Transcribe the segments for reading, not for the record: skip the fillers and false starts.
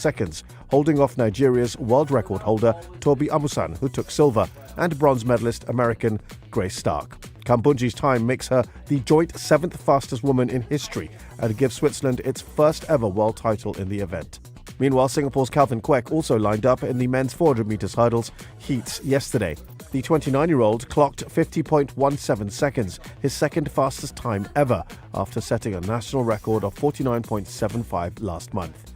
seconds, holding off Nigeria's world record holder Toby Amusan, who took silver, and bronze medalist American Grace Stark. Kambunji's time makes her the joint 7th fastest woman in history and gives Switzerland its first ever world title in the event. Meanwhile, Singapore's Calvin Kwek also lined up in the men's 400 metres hurdles heats yesterday. The 29-year-old clocked 50.17 seconds, his second fastest time ever, after setting a national record of 49.75 last month.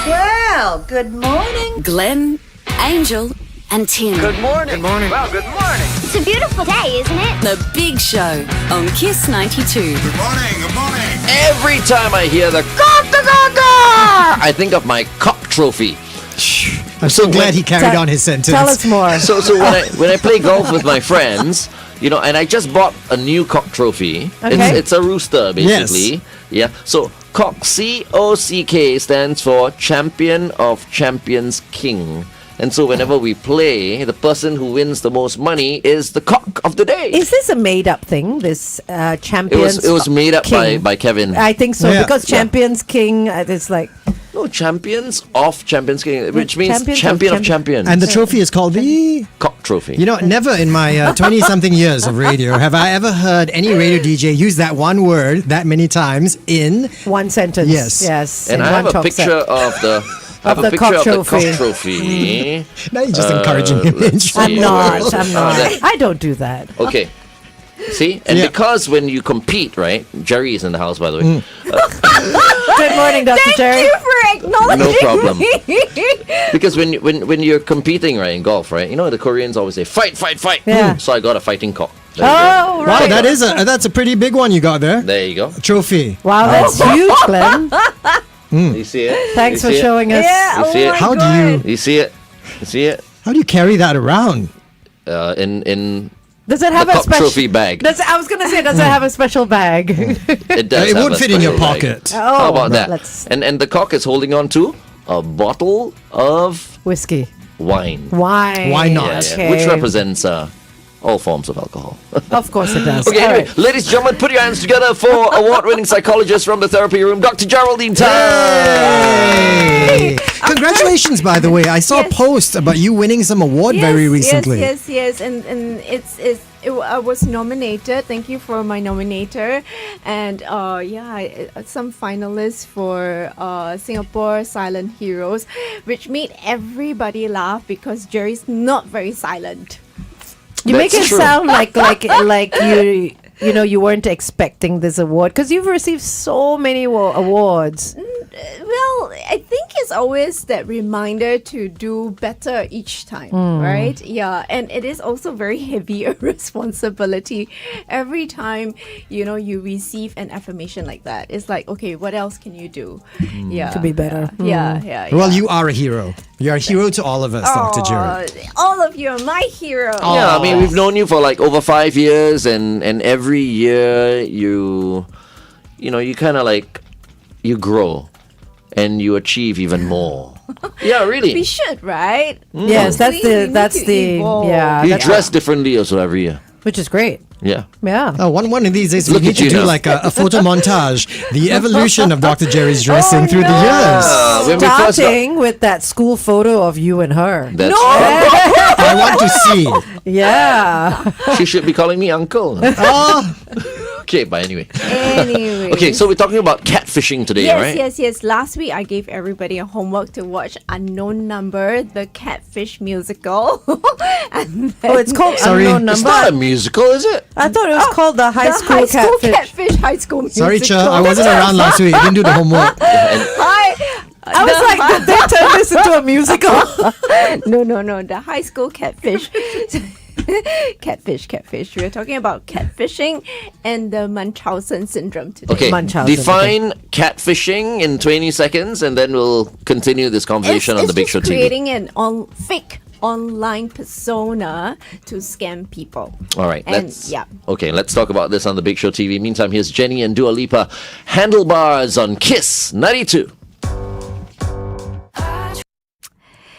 Well, good morning, Glenn, Angel, and Tim. Good morning. Good morning. Well, good morning. It's a beautiful day, isn't it? The Big Show on Kiss 92. Good morning. Good morning. Every time I hear the cock, I think of my cock trophy. I'm so glad he carried on his sentence. Tell us more. So when I play golf with my friends, and I just bought a new cock trophy. Okay. It's a rooster, basically. Yes. Yeah. So cock, COCK, stands for Champion of Champions King. And so whenever we play, the person who wins the most money is the cock of the day. Is this a made-up thing, this Champions It was made up King? by Kevin. I think so, Yeah. because Champions King, it's like... No, Champions of Champions King, which means Champions of Champion of Champions. And the trophy is called the... Cock Trophy. Never in my 20-something years of radio have I ever heard any radio DJ use that one word that many times in... One sentence. Yes. Yes. And in I one have a talk picture set. of the... the cock trophy. Trophy. Now you're just encouraging him. let's I'm see. not. that- I don't do that. Okay. See? And Yeah. because when you compete, right? Jerry is in the house, by the way. Good morning, Dr. Jerry. Thank you for acknowledging No problem. me. Because when you're competing, right, in golf, right? The Koreans always say, fight, fight, fight. Yeah. So I got a fighting cock. There you Oh, Wow, right. that's a pretty big one you got there. go. There you go. Trophy. Wow, that's huge, Glenn. You see it? Thanks You for see it? showing us. Yeah, You oh see it? my How do God. You see it? You see it? How do you carry that around? In Does it have the a cock special trophy bag. I was going to say, does it have a special bag? It does. It have would a fit in your special bag. pocket. Oh, How about that? let's- And the cock is holding on to a bottle of Whiskey. wine. Why? Why not? Yeah, Okay. which represents all forms of alcohol. Of course it does. Okay, All anyway, right. ladies and gentlemen, put your hands together for award-winning psychologist from the therapy room, Dr. Geraldine Tan. Hey! Congratulations, by the way. I saw a post about you winning some award very recently. Yes, and I was nominated. Thank you for my nominator, and some finalists for Singapore Silent Heroes, which made everybody laugh because Jerry's not very silent. You make That's it true. sound like you weren't expecting this award because you've received so many awards. Well, I think it's always that reminder to do better each time, right? Yeah, and it is also very heavy a responsibility. Every time, you receive an affirmation like that, it's like, okay, what else can you do? Yeah. To be better. Yeah. Well, you are a hero. You're a hero to all of us, Dr. Jerry. All of you are my hero. Yeah, I mean, we've known you for like over 5 years, and every year you kind of like, you grow and you achieve even more. Yeah, really. We should, right? Yes, We need to evolve. You dress differently also every year. which is great. Yeah. Yeah. Oh, one of these days we Look need at to you do now. like a photo montage, the evolution of Dr. Jerry's dressing through the years. When we first got- Starting with that school photo of you and her. That's I want to see. Yeah. She should be calling me uncle. Oh, Okay, but anyway. Anyway. Okay, so we're talking about catfishing today, right? Yes. Last week I gave everybody a homework to watch Unknown Number, the Catfish musical. And Oh, it's called Sorry. Unknown It's Number. not a musical, is it? I thought it was called the High the School High School Catfish. High School musical. Sorry, Che, I wasn't around last week. I didn't do the homework. I was like, did they turn this into a musical? No, the High School Catfish. Catfish. We're talking about catfishing and the Munchausen Syndrome today. Okay, Munchausen, define catfishing in 20 seconds and then we'll continue this conversation on the Big It's Show just TV. creating an fake online persona to scam people. All right, And okay, let's talk about this on the Big Show TV. Meantime, here's Jenny and Dua Lipa. Handlebars on Kiss 92.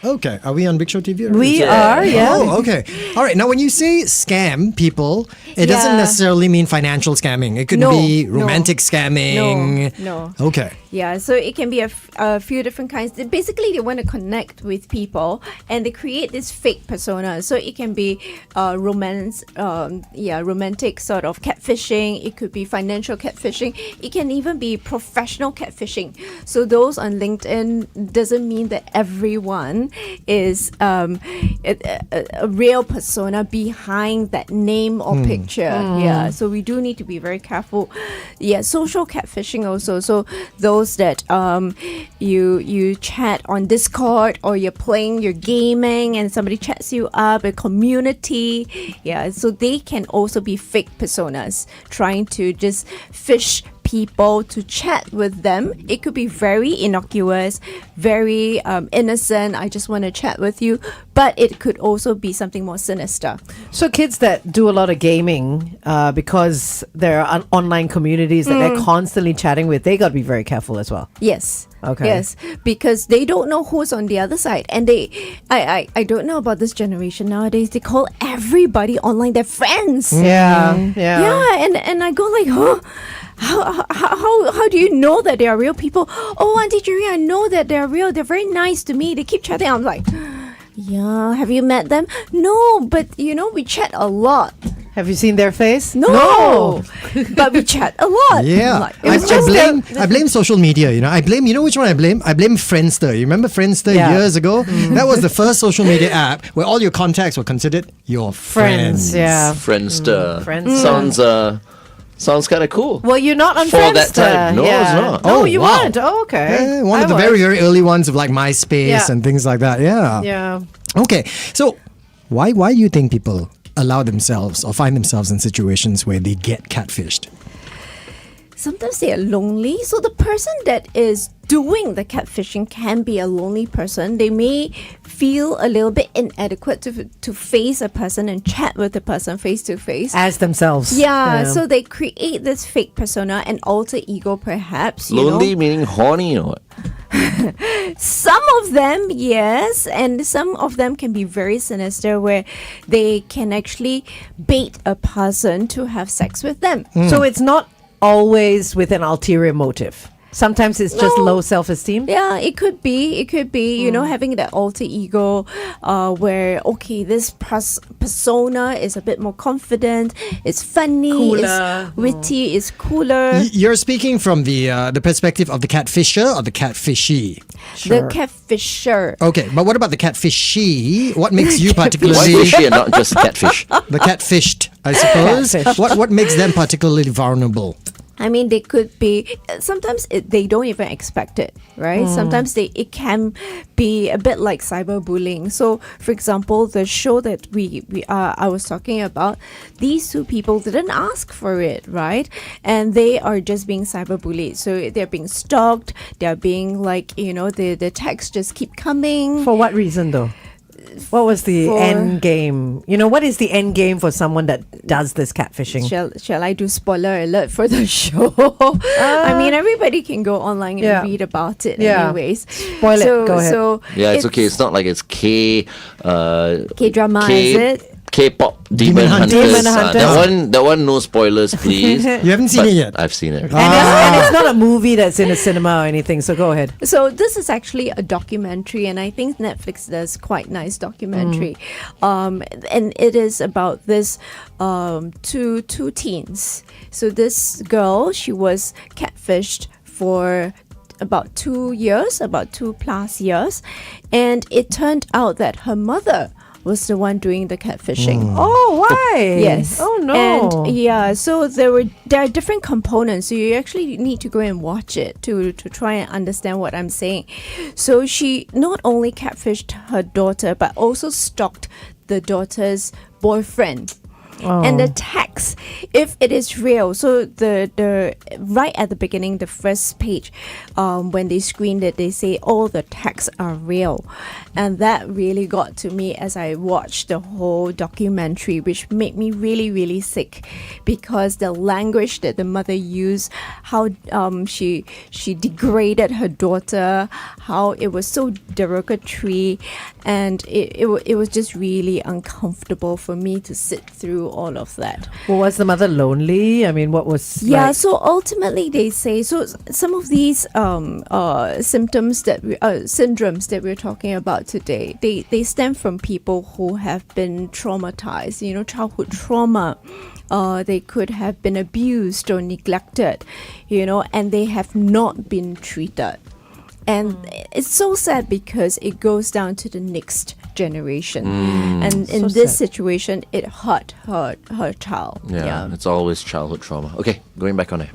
Okay, are we on Big Show TV? We are, yeah. Oh, okay. All right. Now, when you say scam people, it doesn't Yeah. necessarily mean financial scamming. It could No, be no. romantic scamming. No. Okay. Yeah, so it can be a few different kinds. Basically, they want to connect with people and they create this fake persona. So it can be romantic sort of catfishing. It could be financial catfishing. It can even be professional catfishing. So those on LinkedIn doesn't mean that everyone is a real persona behind that name or picture. Yeah, so we do need to be very careful. Yeah, social catfishing also. So those that you chat on Discord or you're gaming and somebody chats you up, a community. Yeah, so they can also be fake personas trying to just fish people to chat with them. It could be very innocuous, very innocent. I just want to chat with you. But it could also be something more sinister. So kids that do a lot of gaming, because there are online communities that they're constantly chatting with, they got to be very careful as well. Yes. Okay. Yes, because they don't know who's on the other side, and I don't know about this generation nowadays. They call everybody online their friends. Yeah. And I go like, huh? How do you know that they are real people? Oh, Auntie Jury, I know that they're real. They're very nice to me. They keep chatting. I'm like, yeah. Have you met them? No, but we chat a lot. Have you seen their face? No. But we chat a lot. Yeah. Like, I blame social media, I blame, which one I blame? I blame Friendster. You remember Friendster years ago? That was the first social media app where all your contacts were considered your friends. Yeah. Friendster. Friendster. Sounds kind of cool. Well, you're not on For that Friendster. time. No, it's not. No, Oh, you wow. weren't. Oh, okay. One I of the was. very, very early ones of like MySpace Yeah. and things like that. Yeah. Yeah. Okay. So why do you think people allow themselves or find themselves in situations where they get catfished? Sometimes they are lonely. So the person that is doing the catfishing can be a lonely person. They may feel a little bit inadequate to face a person and chat with the person face to face. As themselves. Yeah, so they create this fake persona, an alter ego perhaps. Lonely meaning horny or what? Some of them, yes, and some of them can be very sinister where they can actually bait a person to have sex with them. So it's not always with an ulterior motive. Sometimes it's just No. low self-esteem. Yeah, it could be, having that alter ego where, okay, this persona is a bit more confident, it's funny, Cooler. it's witty, it's cooler. You're speaking from the perspective of the catfisher or the catfishy? The catfisher. Okay, but what about the catfishy? What makes you Why particularly fishy and not just catfish? the catfished, I suppose? Catfished. What makes them particularly vulnerable? I mean, they could be. Sometimes they don't even expect it, right? Sometimes it can be a bit like cyberbullying. So, for example, the show that I was talking about, these two people didn't ask for it, right? And they are just being cyberbullied. So they're being stalked. They're being like, the texts just keep coming. For what reason though? What was the end game? What is the end game for someone that does this catfishing? Shall I do spoiler alert for the show? I mean, everybody can go online and Yeah. read about it Yeah. anyways. Spoil it. Go ahead. So Yeah, it's okay. It's not like it's K-drama, is it? K-pop Demon Hunters. Demon Hunters. That one, no spoilers, please. You haven't seen But it yet. I've seen it. And it's not a movie that's in a cinema or anything, so go ahead. So this is actually a documentary, and I think Netflix does quite nice documentary. And it is about this two teens. So this girl, she was catfished for about 2 years, about 2+ years, and it turned out that her mother was the one doing the catfishing. Oh, why? Yes. Oh, no. And yeah, so there are different components. So you actually need to go and watch it to try and understand what I'm saying. So she not only catfished her daughter, but also stalked the daughter's boyfriend. And the text, if it is real, so the right at the beginning, the first page, when they screened it, they say all the texts are real, and that really got to me as I watched the whole documentary, which made me really, really sick, because the language that the mother used, how she degraded her daughter, how it was so derogatory, and it was just really uncomfortable for me to sit through all of that. Well, was the mother lonely? I mean, what was... Yeah, like- so ultimately they say, so some of these symptoms syndromes that we're talking about today, they stem from people who have been traumatized, childhood trauma. They could have been abused or neglected, and they have not been treated. And it's so sad because it goes down to the next generation. And in So this sad. situation, it hurt her child. Yeah, it's always childhood trauma. Okay, going back on air.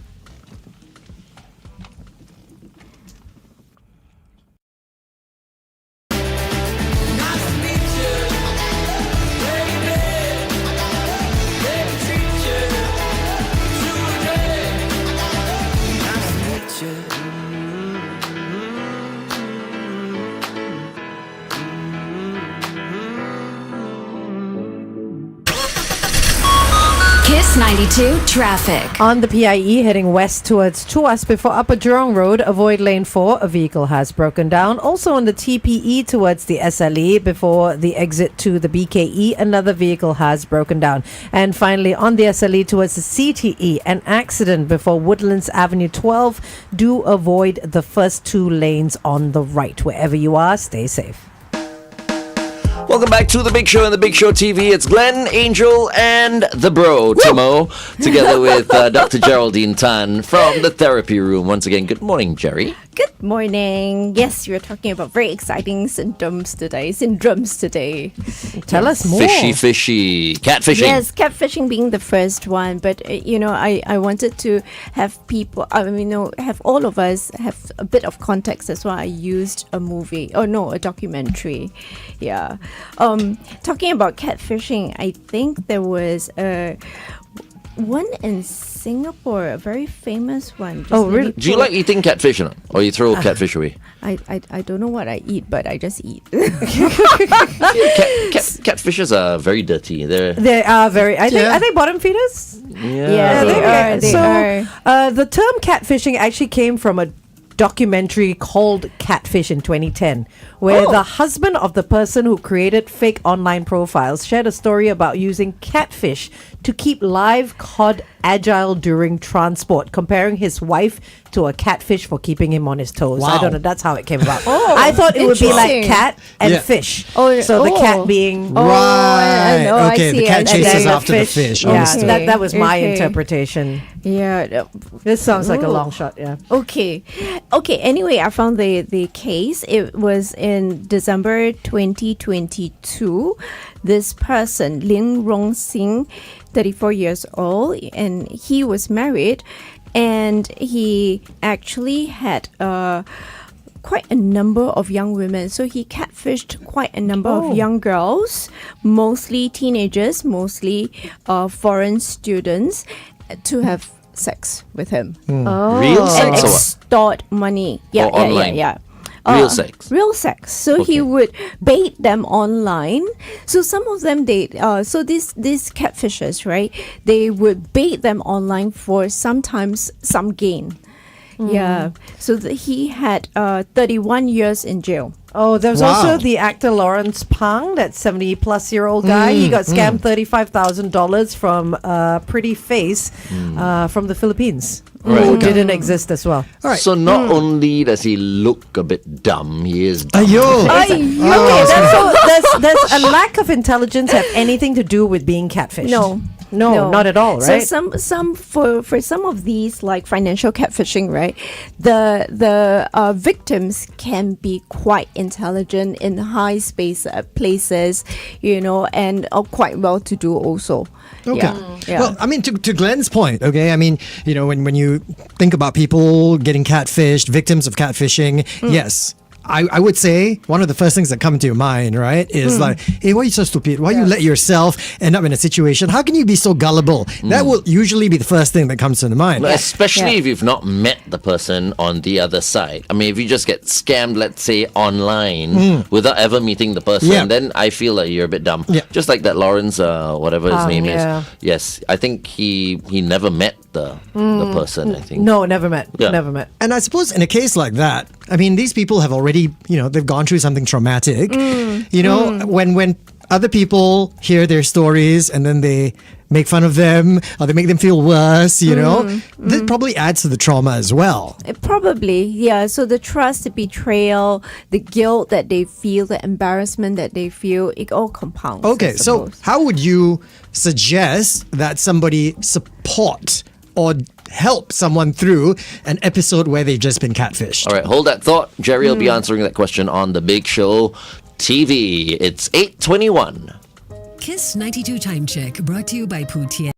Kiss 92 traffic. On the PIE heading west towards Tuas before Upper Jurong Road, avoid lane 4. A vehicle has broken down. Also on the TPE towards the SLE before the exit to the BKE, another vehicle has broken down. And finally on the SLE towards the CTE, an accident before Woodlands Avenue 12. Do avoid the first 2 lanes on the right. Wherever you are, stay safe. Welcome back to The Big Show and The Big Show TV. It's Glenn, Angel, and the bro, Timo, together with Dr. Geraldine Tan from the therapy room. Once again, good morning, Jerry. Good morning. Yes, we're talking about very exciting syndromes today. Tell us more. Fishy. Catfishing. Yes, catfishing being the first one, but I wanted to have people, have all of us have a bit of context. That's why I used a documentary. Yeah. Talking about catfishing, I think there was one in Singapore, a very famous one. Just Oh, really? Do you like eating catfish or not? Or you throw catfish away? I don't know what I eat, but I just eat. Catfishes are very dirty. They are very... Are they bottom feeders? Yeah, they are. They so, are. the term catfishing actually came from a documentary called Catfish in 2010, where the husband of the person who created fake online profiles shared a story about using catfish to keep live cod agile during transport, comparing his wife to a catfish for keeping him on his toes. I Wow. don't know. That's how it came about. I thought it would be like interesting. cat and Yeah. fish. Oh, so the cat oh. being... Right. know, I Okay, the see, cat I see. chases and then after the fish. Yeah, Understood. that was my Okay. interpretation. Yeah. This sounds like a Ooh. long shot, yeah. Okay. Anyway, I found the case. It was in December 2022. This person, Ling Rong Sing, 34 years old, and he was married, and he actually had quite a number of young women. So he catfished quite a number of young girls, mostly teenagers, mostly foreign students, to have sex with him. Real And sex or what? extort money. Yeah, Or online? yeah. Real sex? Real sex. So Okay. he would bait them online. So some of them, so these catfishers, right? They would bait them online for sometimes some gain. Yeah. So he had 31 years in jail. Oh, there's Wow. also the actor Lawrence Pang, that 70-plus-year-old guy. He got scammed $35,000 from a pretty face from the Philippines who Right. didn't exist as well. All right. So not only does he look a bit dumb, he is dumb. Ayo. Does a lack of intelligence have anything to do with being catfished? No, not at all, right? So for some of these, like financial catfishing, right? The victims can be quite intelligent in high places, and are quite well to do also. Okay. Yeah. Well, I mean, to Glenn's point, okay, I mean, when you think about people getting catfished, victims of catfishing, yes. I would say one of the first things that come to your mind, right, is like, hey, why are you so stupid? Why you let yourself end up in a situation? How can you be so gullible? That will usually be the first thing that comes to the mind. Especially if you've not met the person on the other side. I mean, if you just get scammed, let's say, online without ever meeting the person, then I feel like you're a bit dumb. Yeah. Just like that Lawrence, whatever his name yeah. is. Yes, I think he never met the person, I think. No, never met. Yeah. Never met. And I suppose in a case like that, I mean, these people have already, they've gone through something traumatic. When other people hear their stories and then they make fun of them or they make them feel worse, that probably adds to the trauma as well. Probably, yeah. So the trust, the betrayal, the guilt that they feel, the embarrassment that they feel, it all compounds. I Okay, so suppose. how would you suggest that somebody support or help someone through an episode where they've just been catfished? All right, hold that thought. Jerry will be answering that question on The Big Show TV. It's 8:21. Kiss 92 Time Check brought to you by Putian.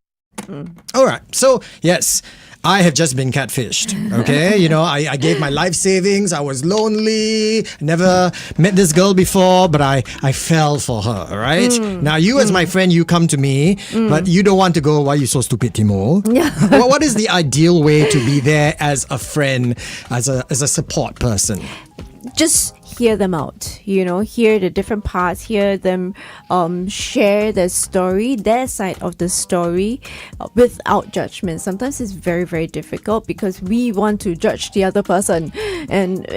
All right. So, yes, I have just been catfished. Okay. I gave my life savings. I was lonely. Never met this girl before, but I fell for her. All right. Now, you as my friend, you come to me, but you don't want to go, why are you so stupid, Timo? Yeah. What is the ideal way to be there as a friend, as a support person? Just hear them out, hear the different parts, hear them share their story, their side of the story without judgment. Sometimes it's very, very difficult because we want to judge the other person. And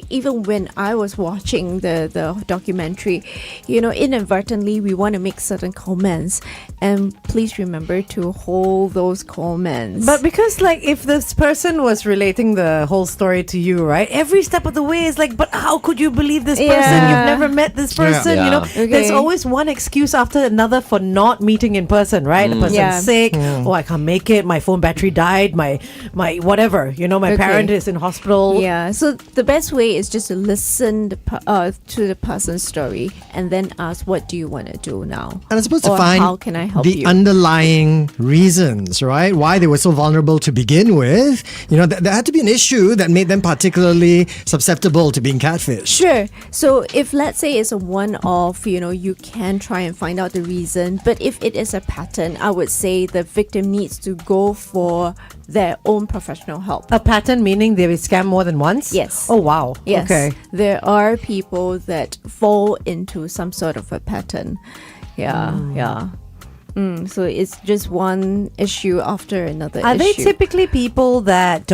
even when I was watching the documentary, inadvertently we want to make certain comments. And please remember to hold those comments. But because, if this person was relating the whole story to you, right? Every step of the way is but how could you believe this person? Yeah. You've never met this person. Yeah. There's always one excuse after another for not meeting in person, right? The person's sick. Oh, I can't make it. My phone battery died. My whatever. My parent is in hospital. Yeah, so the best way is just to listen to the person's story and then ask, what do you want to do now? And I suppose to Or find how can I help the you? underlying reasons, right? Why they were so vulnerable to begin with. There had to be an issue that made them particularly susceptible to being catfished. Sure. So if let's say it's a one-off, you can try and find out the reason. But if it is a pattern, I would say the victim needs to go for their own professional help. A pattern meaning they will scam more than once? Yes. Oh, wow. Yes. Okay. There are people that fall into some sort of a pattern. Yeah. So it's just one issue after another Are they issue. typically people that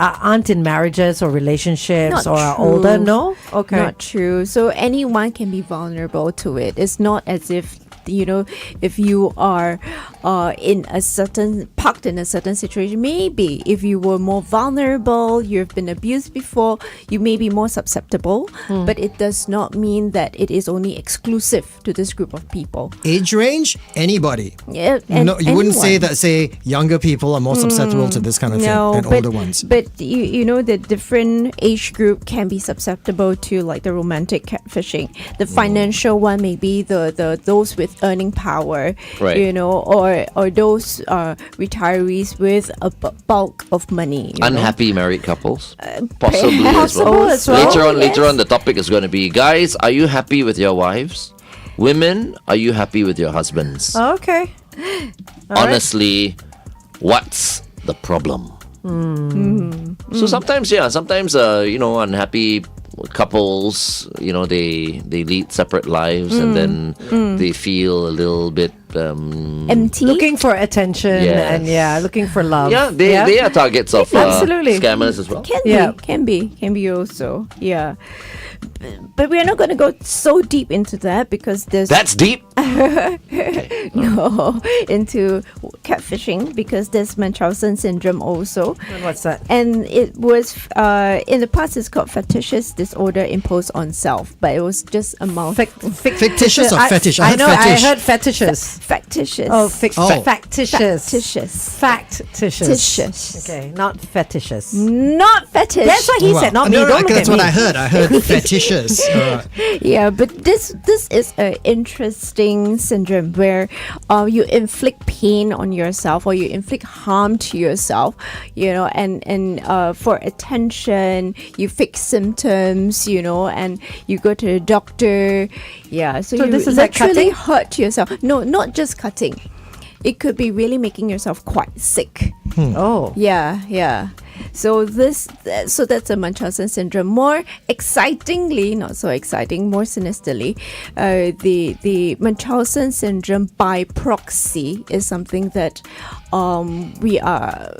aren't in marriages or relationships Not or are true. older? No? Okay. Not true. So anyone can be vulnerable to it. It's not as if if you are parked in a certain situation. Maybe if you were more vulnerable, you've been abused before, you may be more susceptible. But it does not mean that it is only exclusive to this group of people. Age range? Anybody. Yeah, No, you wouldn't say anyone. that, say, younger people are more susceptible to this kind of thing than older ones. But the different age group can be susceptible to the romantic catfishing. The financial one may be the those with earning power, Right. or those retirees with a bulk of money. Unhappy married couples. Possibly as possible well. as well. Later on, the topic is going to be, guys, are you happy with your wives? Women, are you happy with your husbands? Okay. Honestly, what's the problem? So sometimes, unhappy couples, they lead separate lives and then they feel a little bit Empty. Looking for attention Yes. and looking for love. yeah, they are targets of Absolutely. scammers as well. Can be also. Yeah. But we're not going to go so deep into that because there's That's deep. no into catfishing because there's Munchausen syndrome also. And what's that? And it was in the past it's called fetishes disorder imposed on self, but it was just a mouth. Fictitious or fetish? I heard know. fetish. I heard fetishes. Factitious. Oh, Oh. factitious. Factitious. Factitious. Fictitious. Okay, not fetishes. Not fetish. That's what he said, not me. No, Don't look that's at what me. I heard. I heard fetishes. Yeah, but this is an interesting syndrome where you inflict pain on yourself or you inflict harm to yourself, and for attention, you fix symptoms, and you go to the doctor. Yeah, so you this is like literally cutting? hurt yourself. No, not just cutting. It could be really making yourself quite sick. Oh. Yeah. So that's a Munchausen syndrome. More excitingly, not so exciting, more sinisterly, the Munchausen syndrome by proxy is something that we are,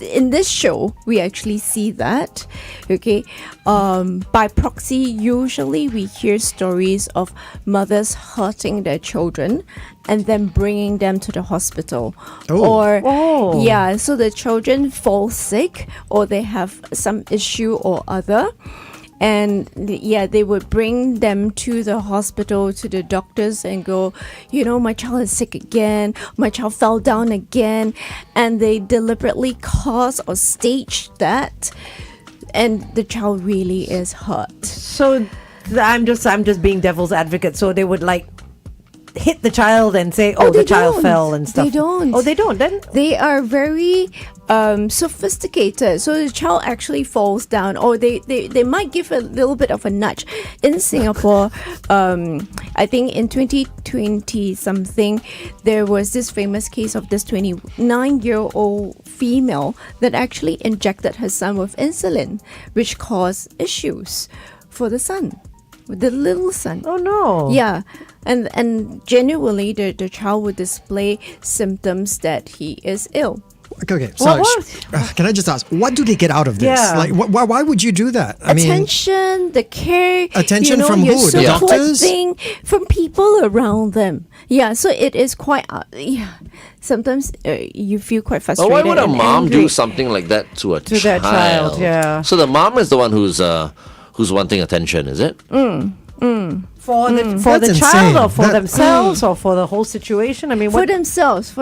in this show we actually see that. Okay, by proxy, usually we hear stories of mothers hurting their children and then bringing them to the hospital. So the children fall sick or they have some issue or other, and they would bring them to the hospital, to the doctors, and go, my child is sick again, my child fell down again, and they deliberately cause or stage that, and the child really is hurt. So I'm just being devil's advocate. So they would like hit the child and say, "Oh, the child fell and stuff." They don't. Oh, they don't. Then they are very sophisticated. So the child actually falls down, or they might give a little bit of a nudge. In Singapore, I think in 2020 something, there was this famous case of this 29-year-old female that actually injected her son with insulin, which caused issues for the son, with the little son. oh no. Yeah. And genuinely, the child would display symptoms that he is ill. Okay, sorry. what? Can I just ask, what do they get out of this? Yeah. Like, why would you do that? Attention, the care. Attention from your who? The doctors? supporting from people around them. Yeah, so it is quite. Sometimes you feel quite Well, frustrated. why would a and mom angry. do something like that to a To their child, yeah. So the mom is the one who's wanting attention, is it? For the That's child insane. or for themselves or for the whole situation? I mean, For what? themselves,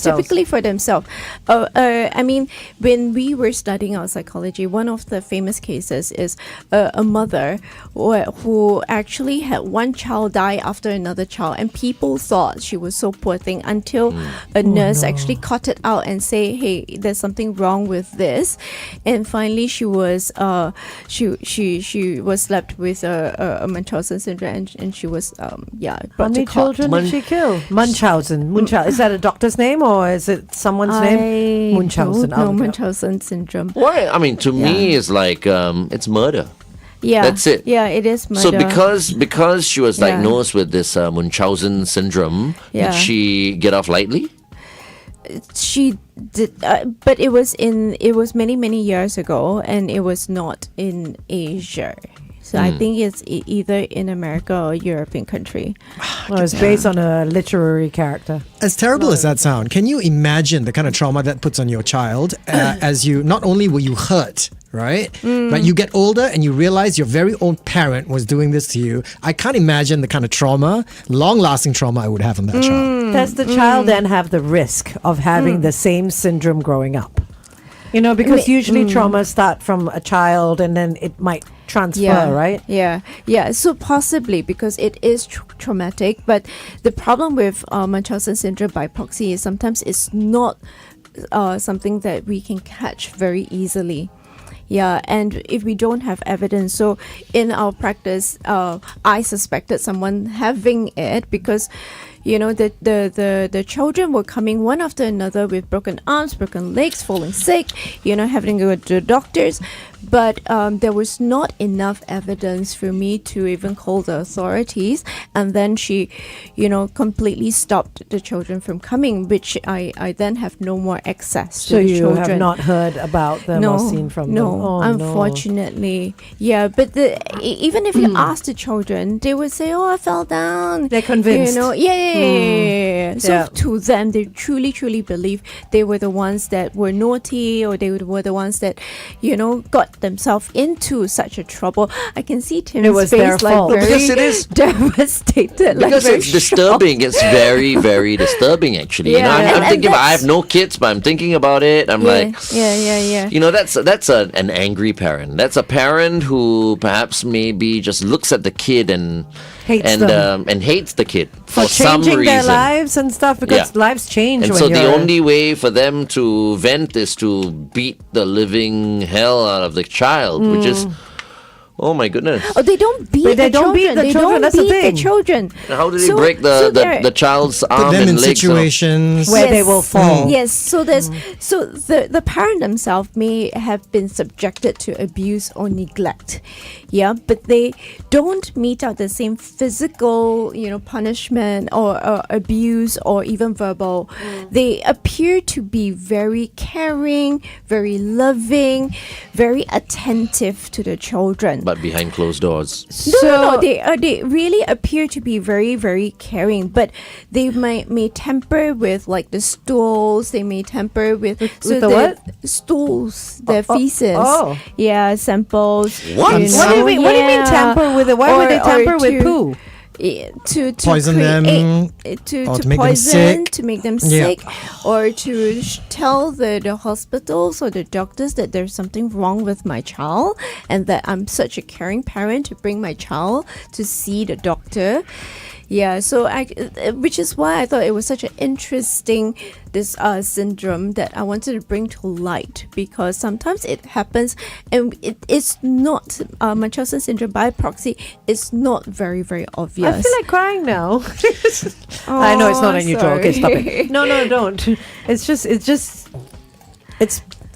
typically for themselves. I mean, when we were studying our psychology, one of the famous cases is a mother who actually had one child die after another child, and people thought she was so poor thing until a nurse actually caught it out and say, "Hey, there's something wrong with this," and finally she was she was slapped with a Munchausen syndrome, and she was How brought many to court. children did she kill? Munchausen. Is that a doctor's name or is it someone's name? Munchausen. No, I'll look it up. Munchausen syndrome. Why? I mean, to me, it's like it's murder. Yeah, That's it. Yeah, it is murder. So because she was Yeah. diagnosed with this Munchausen syndrome, Yeah. did she get off lightly? she did, but it was many years ago, and it was not in Asia. So I think it's either in America or European country. Well, it's based on a literary character. As terrible as that sound, can you imagine the kind of trauma that puts on your child as you, not only were you hurt, right? But you get older and you realize your very own parent was doing this to you. I can't imagine the kind of trauma, long-lasting trauma I would have on that child. Does the child then have the risk of having the same syndrome growing up? You know, because usually traumas start from a child and then it might transfer, right? Yeah. So possibly because it is traumatic, but the problem with Munchausen syndrome by proxy is sometimes it's not something that we can catch very easily. Yeah, and if we don't have evidence, so in our practice, I suspected someone having it because, the children were coming one after another with broken arms, broken legs, falling sick, having to go to the doctors. But there was not enough evidence for me to even call the authorities. And then she, completely stopped the children from coming, which I then have no more access to the children. So you have not heard about them or seen from them? No, unfortunately. Yeah, but even if you ask the children, they would say, I fell down. They're convinced. Yeah. So Yeah. to them, they truly, truly believe they were the ones that were naughty, or they were the ones that, got themselves into such a trouble. I can see Tim's It was face their fault. very Because it is. devastated. Because very it's disturbing. It's very, very disturbing, actually. Yeah. I'm And thinking about, I that's- have no kids, but I'm thinking about it. I'm like, yeah. that's an angry parent. That's a parent who perhaps maybe just looks at the kid and Hates them. and hates the kid For for some changing reason. their lives and stuff, because Yeah. lives change And when so the you're- only way for them to vent is to beat the living hell out of the child, which is, oh my goodness. Oh, they don't beat But they the don't beat children. the They children, don't that's the beat the thing. children. How do they So- break so the they're- child's Put arm them and in legs? situations. where they will fall. Yes, so the parent themselves may have been subjected to abuse or neglect. Yeah, but they don't mete out the same physical, punishment or abuse or even verbal. They appear to be very caring, very loving, very attentive to the children. But behind closed doors. No, they really appear to be very, very caring, but they may temper with like the stools. They may temper with the what? Stools, the feces. oh. Yeah, samples. What? What do you mean? What do you mean tamper with it? Why would they tamper with poo? To Poison them, to or to make them poison, sick. to make them Yeah. sick, or to tell the hospitals or the doctors that there's something wrong with my child, and that I'm such a caring parent to bring my child to see the doctor. Yeah, so which is why I thought it was such an interesting syndrome that I wanted to bring to light, because sometimes it happens and it's not Munchausen syndrome by proxy. It's not very, very obvious. I feel like crying now. I know it's not unusual. Okay, stop it. No, don't.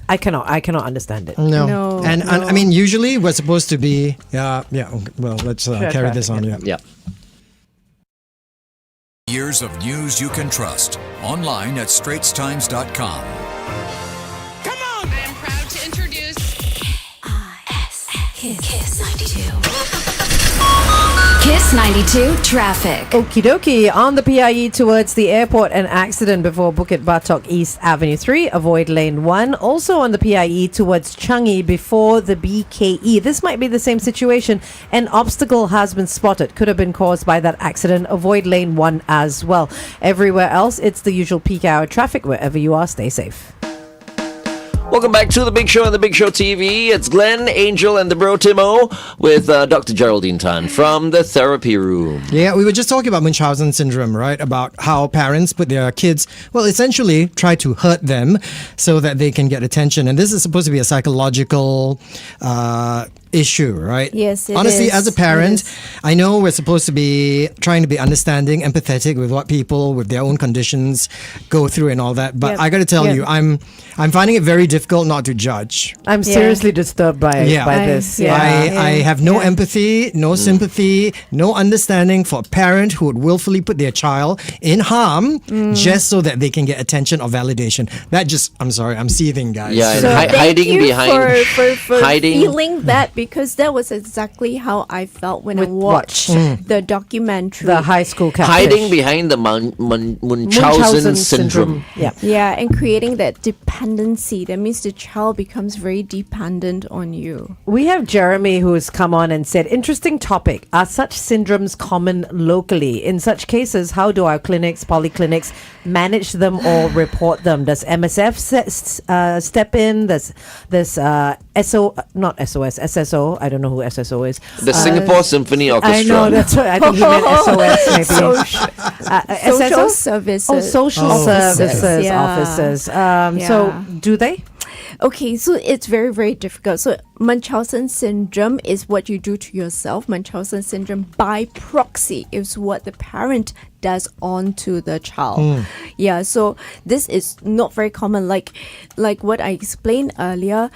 I cannot understand it. No. And I mean, usually we're supposed to be, okay, well, let's carry this on, Yeah. Years of news you can trust. Online at straitstimes.com. I'm proud to introduce Kiss 92. Kiss 92 traffic. Okie dokie. On the PIE towards the airport, an accident before Bukit Batok East Avenue 3. Avoid lane 1. Also on the PIE towards Changi before the BKE. This might be the same situation. An obstacle has been spotted. Could have been caused by that accident. Avoid lane 1 as well. Everywhere else, it's the usual peak hour traffic. Wherever you are, stay safe. Welcome back to The Big Show on The Big Show TV. It's Glenn, Angel, and the bro Timo with Dr. Geraldine Tan from the therapy room. Yeah, we were just talking about Munchausen Syndrome, right? About how parents put their kids, well, essentially try to hurt them so that they can get attention. And this is supposed to be a psychological issue, right? Yes, it Honestly, is. as a It parent, is. I know we're supposed to be trying to be understanding, empathetic with what people with their own conditions go through and all that. But Yep. I got to tell Yep. you, I'm finding it very difficult not to judge. I'm seriously disturbed by this. Yeah. I have no empathy, no sympathy, no understanding for a parent who would willfully put their child in harm just so that they can get attention or validation. I'm sorry, I'm seething, guys. Yeah, and So hiding thank you behind for hiding. feeling that, because that was exactly how I felt when I With what? watched the documentary. The High School Catfish. Hiding behind the Munchausen syndrome. Yeah. Yeah, and creating that dependency. That means the child becomes very dependent on you. We have Jeremy who's come on and said, interesting topic. Are such syndromes common locally? In such cases, how do our clinics, polyclinics manage them or report them? Does MSF step in? Does SSO? I don't know who SSO is. The Singapore Symphony Orchestra. I know, that's what I think he meant SOS maybe. Social SSO? services. Oh, social Oh, services yeah. officers. So Yeah. do they? Okay, so it's very, very difficult. So Munchausen syndrome is what you do to yourself. Munchausen syndrome by proxy is what the parent does onto the child. Yeah, so this is not very common. Like what I explained earlier,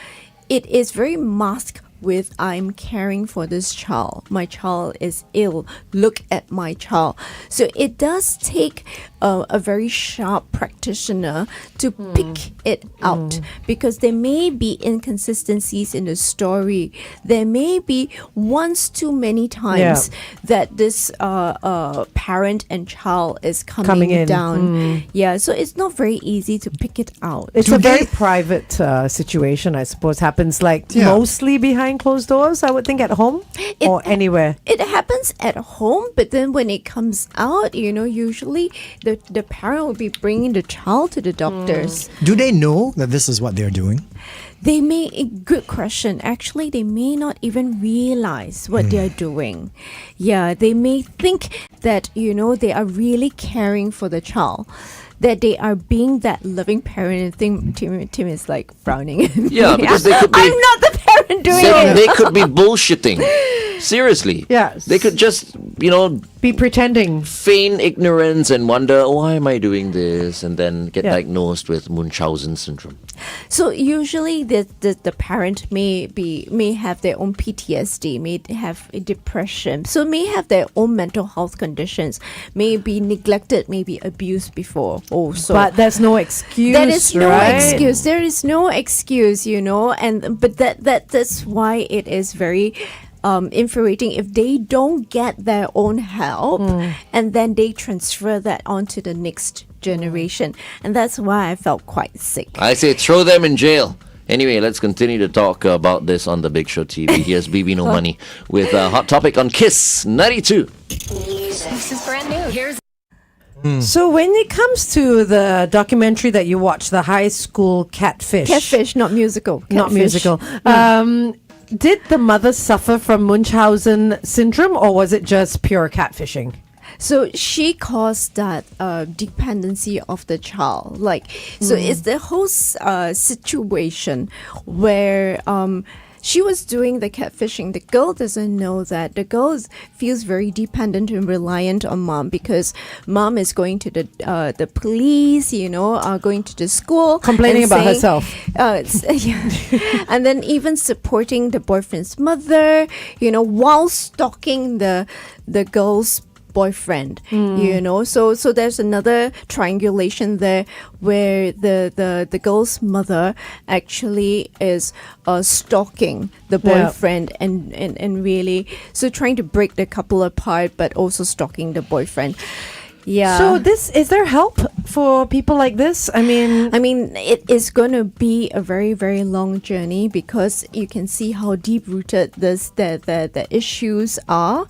it is very masked with I'm caring for this child. My child is ill. Look at my child. So it does take a very sharp practitioner to pick it out, because there may be inconsistencies in the story. There may be once too many times that this parent and child is coming in. down. Yeah, so it's not very easy to pick it out. It's a very private situation, I suppose. Happens mostly behind closed doors, I would think, at home or anywhere. It happens at home, but then when it comes out, usually the parent will be bringing the child to the doctors. Do they know that this is what they're doing? They may, good question. Actually, they may not even realize what they are doing. Yeah, they may think that, they are really caring for the child, that they are being that loving parent. And Tim is like frowning. Yeah, because they could be. I'm not the parent doing it. They could be bullshitting. Seriously. Yes. They could just, Be pretending. feign ignorance and wonder, why am I doing this? And then get diagnosed with Munchausen syndrome. So usually the parent may have their own PTSD, may have a depression, so may have their own mental health conditions, may be neglected, may be abused before also. But there's no excuse. There is no right? excuse. There is no excuse, but that's why it is very infuriating if they don't get their own help and then they transfer that on to the next generation. And that's why I felt quite sick. I say throw them in jail. Anyway, let's continue to talk about this on The Big Show TV. Here's BB No Money with a hot topic on Kiss 92. This is brand new. Here's So when it comes to the documentary that you watched, the High School Catfish. Catfish, not musical. Not Catfish. musical. Did the mother suffer from Munchausen syndrome, or was it just pure catfishing? So she caused that dependency of the child. So it's the whole situation where she was doing the catfishing. The girl doesn't know that. The girl feels very dependent and reliant on mom, because mom is going to the police, going to the school, Complaining and about saying, herself. And then even supporting the boyfriend's mother, while stalking the girl's boyfriend, so there's another triangulation there where the girl's mother actually is stalking the boyfriend and really so trying to break the couple apart, but also stalking the boyfriend. Yeah. So is there help for people like this? I mean, it is going to be a very, very long journey, because you can see how deep rooted the issues are,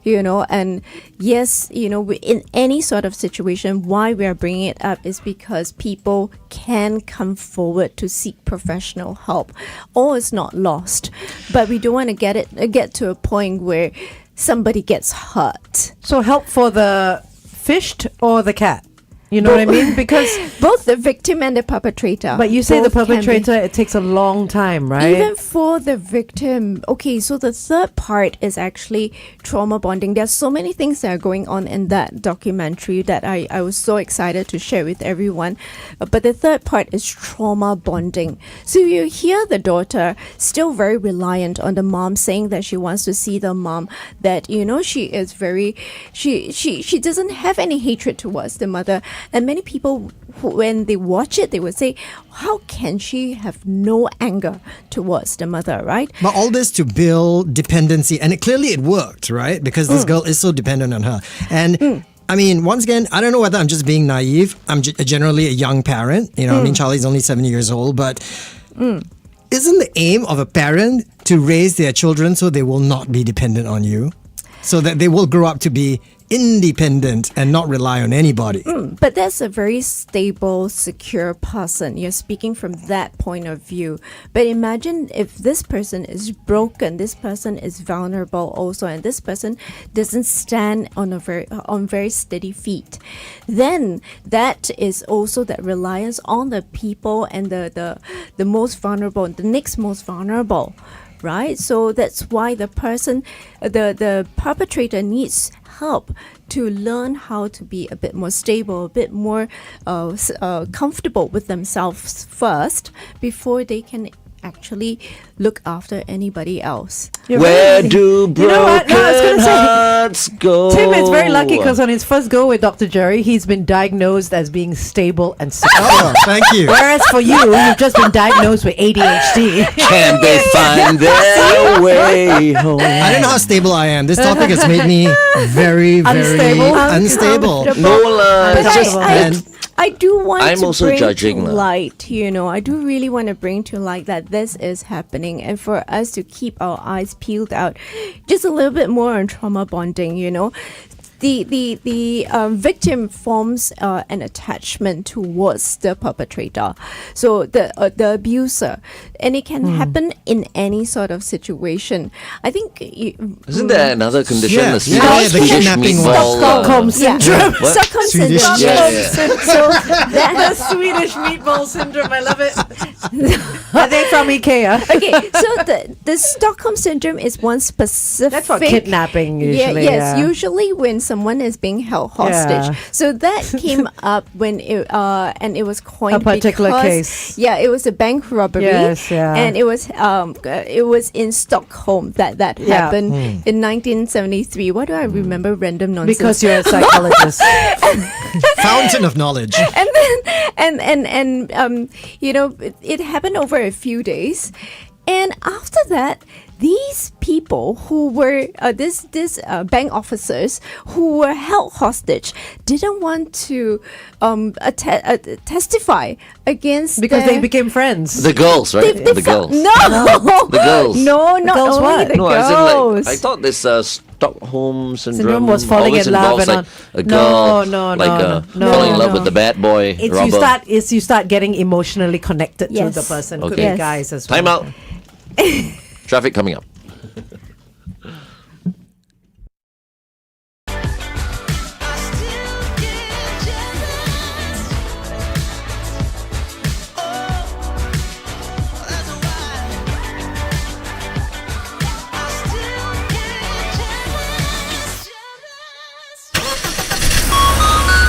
and yes, in any sort of situation, why we are bringing it up is because people can come forward to seek professional help. All is not lost, but we don't want to get to a point where somebody gets hurt. so help for the fished or the cat? You know what I mean? Because both the victim and the perpetrator. but you say the both can be- perpetrator, it takes a long time, right? Even for the victim. Okay, so the third part is actually trauma bonding. There's so many things that are going on in that documentary that I was so excited to share with everyone. But the third part is trauma bonding. So you hear the daughter still very reliant on the mom, saying that she wants to see the mom, that, she is very, she doesn't have any hatred towards the mother. And many people, when they watch it, they would say, how can she have no anger towards the mother, right? But all this to build dependency, and clearly it worked, right? Because this girl is so dependent on her. And I mean, once again, I don't know whether I'm just being naive. I'm generally a young parent. Charlie's only 7 years old, but isn't the aim of a parent to raise their children so they will not be dependent on you? So that they will grow up to be independent and not rely on anybody. But that's a very stable, secure person. You're speaking from that point of view. But imagine if this person is broken, this person is vulnerable also, and this person doesn't stand on very steady feet. Then that is also that reliance on the people and the most vulnerable, the next most vulnerable. Right, so that's why the perpetrator needs help to learn how to be a bit more stable, a bit more comfortable with themselves first before they can actually look after anybody else. Where do broken know what? No, I was gonna say, hearts go? Tim is very lucky because on his first go with Dr. Jerry, he's been diagnosed as being stable and secure. Oh, thank you. Whereas for you, you've just been diagnosed with ADHD. Can they find their way home? I don't know how stable I am. This topic has made me very, very unstable. No, But it's just I do want I'm to also bring judging, to lah. light, I do really want to bring to light that this is happening, and for us to keep our eyes peeled out just a little bit more on trauma bonding, The victim forms an attachment towards the perpetrator, so the abuser, and it can happen in any sort of situation. I think Isn't there another condition? Yeah, the Swedish the kidnapping one. Stockholm syndrome. What? Stockholm Swedish. syndrome. Yeah. So that The Swedish meatball syndrome. I love it. Are they from IKEA? okay, so the Stockholm syndrome is one specific. That's for kidnapping usually. Yes, yeah. usually when someone is being held hostage. Yeah. So that came up when and it was coined A particular because, case. Yeah, it was a bank robbery. Yes, yeah. And it was in Stockholm that happened in 1973. Why do I remember random nonsense? Because you're a psychologist. Fountain of knowledge. and then it happened over a few days, and after that these people who were this bank officers who were held hostage didn't want to testify against Because they became friends. The girls, right? The girls. No, The girls. No, not girls only what? the No, as in girls. like I thought this Stockholm Syndrome syndrome was falling always in love involves and like on- a girl, No, falling in love no. with the bad boy. robber. You start getting emotionally connected Yes. to the person. Could Okay. be guys as well. Time out. Traffic coming up.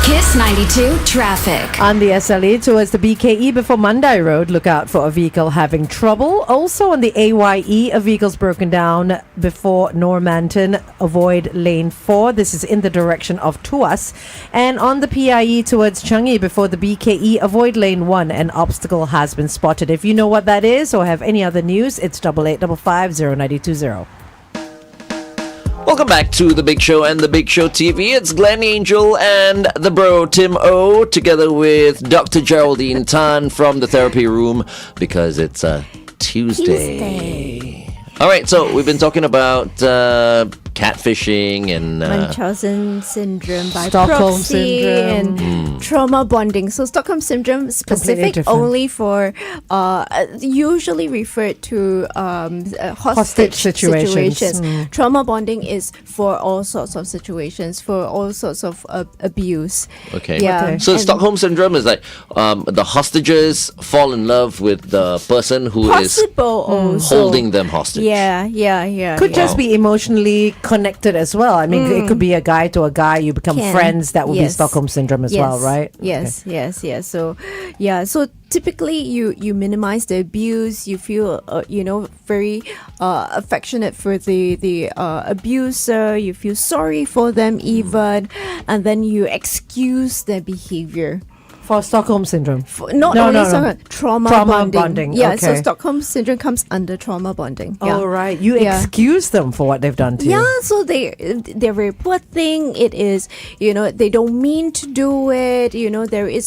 Kiss 92 traffic. On the SLE towards the BKE before Mandai Road, look out for a vehicle having trouble. Also on the AYE, a vehicle's broken down before Normanton. Avoid lane 4. This is in the direction of Tuas. And on the PIE towards Changi before the BKE, avoid lane 1. An obstacle has been spotted. If you know what that is or have any other news, it's 8855 Welcome back to The Big Show and The Big Show TV. It's Glenn Angel and the bro Tim O together with Dr. Geraldine Tan from the therapy room because it's a Tuesday. All right, so we've been talking about catfishing and Munchausen syndrome by Stockholm proxy syndrome. and trauma bonding. So Stockholm syndrome specific different. only for usually referred to hostage situations. Trauma bonding is for all sorts of situations, for all sorts of abuse. Okay. Yeah. Okay. So And Stockholm syndrome is like the hostages fall in love with the person who is possible also holding them hostage. Yeah. Could just be emotionally connected as well. I mean, it could be a guy to a guy. You become Can. friends. That would be Yes. Stockholm syndrome as well, right? Yes, yes. So, so typically you minimize the abuse. You feel, very affectionate for the abuser. You feel sorry for them even, and then you excuse their behavior. For Stockholm Syndrome. Not only trauma bonding. Yeah, so okay. Stockholm Syndrome comes under trauma bonding. Yeah. Oh, right. You Yeah. excuse them for what they've done to you. Yeah, so they're very poor thing. It is, they don't mean to do it.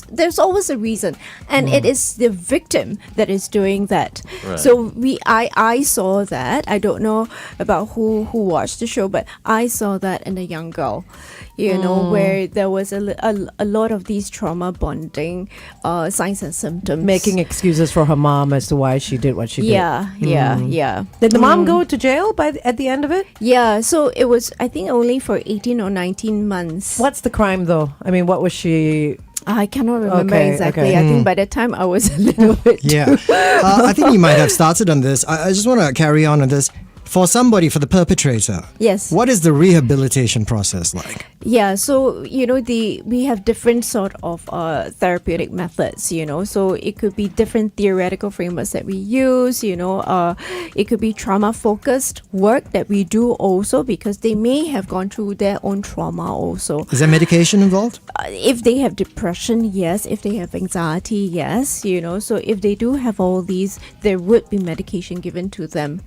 There's always a reason, and it is the victim that is doing that. Right. So I saw that. I don't know about who watched the show, but I saw that in a young girl. Where there was a lot of these trauma bonding signs and symptoms. Making excuses for her mom as to why she did what she did. Yeah. Did the mom go to jail at the end of it? Yeah, so it was, I think, only for 18 or 19 months. What's the crime, though? I mean, what was she... I cannot remember Okay, exactly. okay. I think by that time I was a little bit Yeah. I think you might have started on this. I just want to carry on this. For the perpetrator, Yes. what is the rehabilitation process like? Yeah, so we have different sort of therapeutic methods, so it could be different theoretical frameworks that we use, it could be trauma focused work that we do also, because they may have gone through their own trauma also. Is there medication involved? If they have depression, yes. If they have anxiety, yes. So if they do have all these, there would be medication given to them.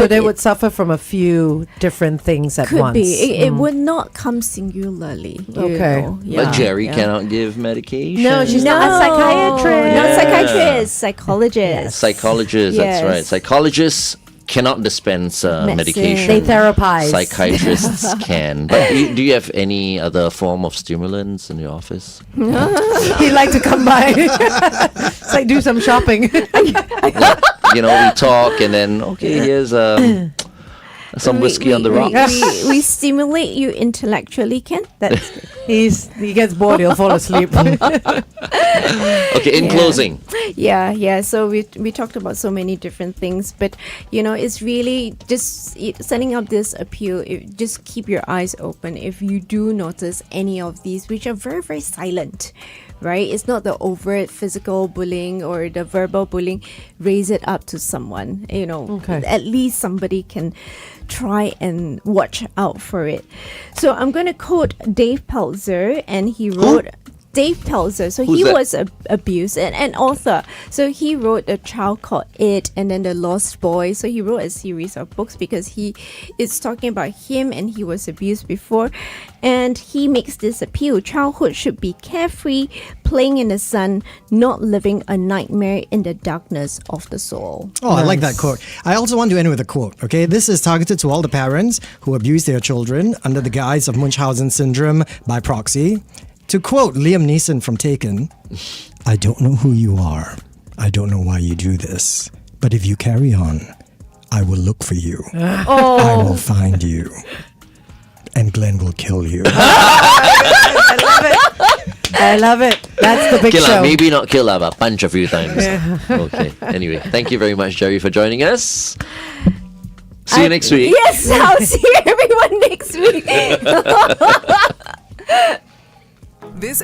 So they would suffer from a few different things at could once. be. It would not come singularly. Okay. But Jerry cannot give medication. No, she's not a psychiatrist. Not Yeah. psychiatrist, psychologist. Psychologist, that's Yes. right. Psychologists cannot dispense medication. They therapize. Psychiatrists can. But do you have any other form of stimulants in your office? He'd like to come by. It's like do some shopping. We talk and then, okay, here's some whiskey on the rocks. We stimulate you intellectually, Ken. He gets bored, he'll fall asleep. Okay, in closing. Yeah. So we talked about so many different things, but it's really just sending up this appeal. Just keep your eyes open if you do notice any of these, which are very, very silent. Right? It's not the overt physical bullying or the verbal bullying. Raise it up to someone. Okay. At least somebody can try and watch out for it. So I'm going to quote Dave Pelzer, and he wrote... Dave Pelzer. So Who's he that? was abused, an author. So he wrote A Child Called It, and then The Lost Boy. So he wrote a series of books because he is talking about him, and he was abused before. And he makes this appeal. Childhood should be carefree, playing in the sun, not living a nightmare in the darkness of the soul. Oh, I like that quote. I also want to end with a quote, okay? This is targeted to all the parents who abuse their children under the guise of Munchausen Syndrome by proxy. To quote Liam Neeson from Taken, I don't know who you are. I don't know why you do this. But if you carry on, I will look for you. I will find you. And Glenn will kill you. I love it. That's the big Kill her, show. maybe not kill her, but punch a few times. Okay. Anyway, thank you very much, Jerry, for joining us. See you next week. Yes, I'll see everyone next week. This